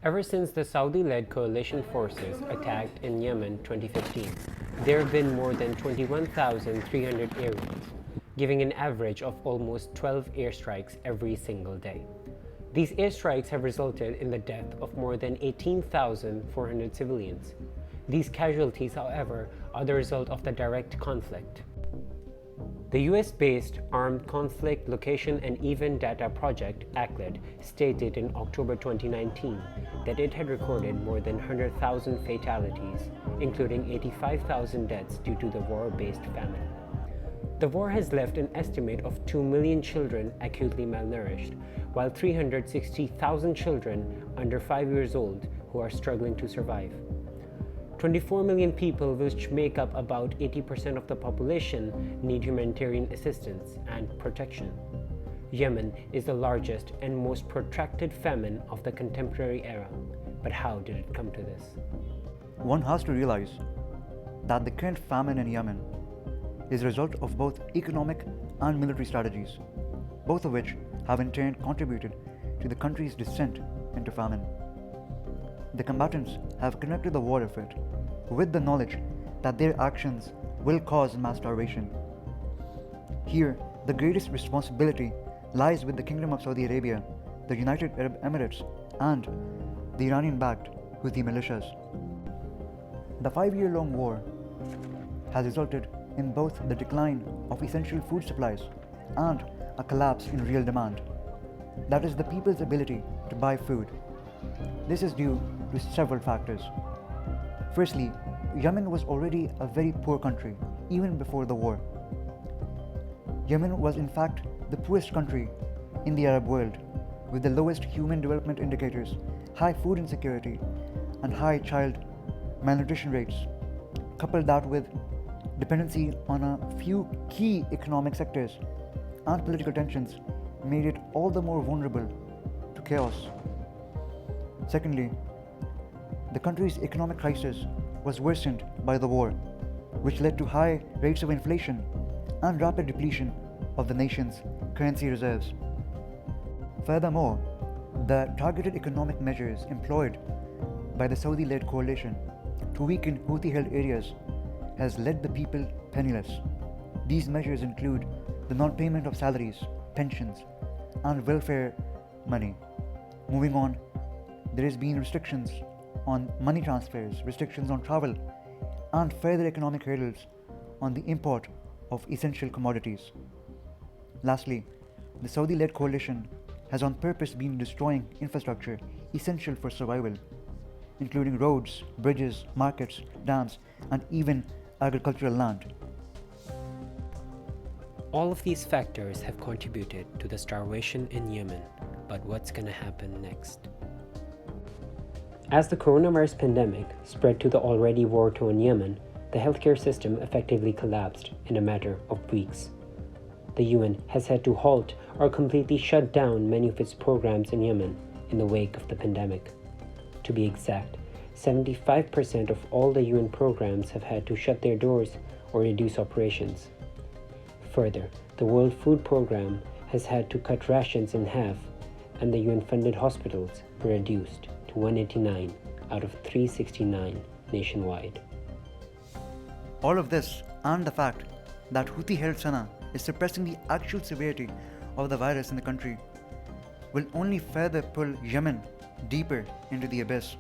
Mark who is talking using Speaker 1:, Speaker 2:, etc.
Speaker 1: Ever since the Saudi-led coalition forces attacked in Yemen 2015, there have been more than 21,300 air raids, giving an average of almost 12 airstrikes every single day. These airstrikes have resulted in the death of more than 18,400 civilians. These casualties, however, are the result of the direct conflict. The US-based Armed Conflict Location and Event Data Project, ACLED, stated in October 2019 that it had recorded more than 100,000 fatalities, including 85,000 deaths due to the war-based famine. The war has left an estimate of 2 million children acutely malnourished, while 360,000 children under 5 years old who are struggling to survive. 24 million people, which make up about 80% of the population, need humanitarian assistance and protection. Yemen is the largest and most protracted famine of the contemporary era. But how did it come to this?
Speaker 2: One has to realize that the current famine in Yemen is a result of both economic and military strategies, both of which have in turn contributed to the country's descent into famine. The combatants have connected the war effort with the knowledge that their actions will cause mass starvation. Here, the greatest responsibility lies with the Kingdom of Saudi Arabia, the United Arab Emirates, and the Iranian-backed Houthi militias. The 5-year-long war has resulted in both the decline of essential food supplies and a collapse in real demand, that is, the people's ability to buy food. This is due to several factors. Firstly, Yemen was already a very poor country even before the war. Yemen was in fact the poorest country in the Arab world, with the lowest human development indicators, high food insecurity, and high child malnutrition rates. Couple that with dependency on a few key economic sectors and political tensions made it all the more vulnerable to chaos. Secondly, the country's economic crisis was worsened by the war, which led to high rates of inflation and rapid depletion of the nation's currency reserves. Furthermore, the targeted economic measures employed by the Saudi-led coalition to weaken Houthi-held areas has led the people penniless. These measures include the non-payment of salaries, pensions, and welfare money. Moving on, there has been restrictions on money transfers, restrictions on travel, and further economic hurdles on the import of essential commodities. Lastly, the Saudi-led coalition has on purpose been destroying infrastructure essential for survival, including roads, bridges, markets, dams, and even agricultural land.
Speaker 1: All of these factors have contributed to the starvation in Yemen, but what's going to happen next? As the coronavirus pandemic spread to the already war-torn Yemen, the healthcare system effectively collapsed in a matter of weeks. The UN has had to halt or completely shut down many of its programs in Yemen in the wake of the pandemic. To be exact, 75% of all the UN programs have had to shut their doors or reduce operations. Further, the World Food Programme has had to cut rations in half, and the UN-funded hospitals were reduced to 189 out of 369 nationwide.
Speaker 2: All of this and the fact that Houthi-held Sana is suppressing the actual severity of the virus in the country will only further pull Yemen deeper into the abyss.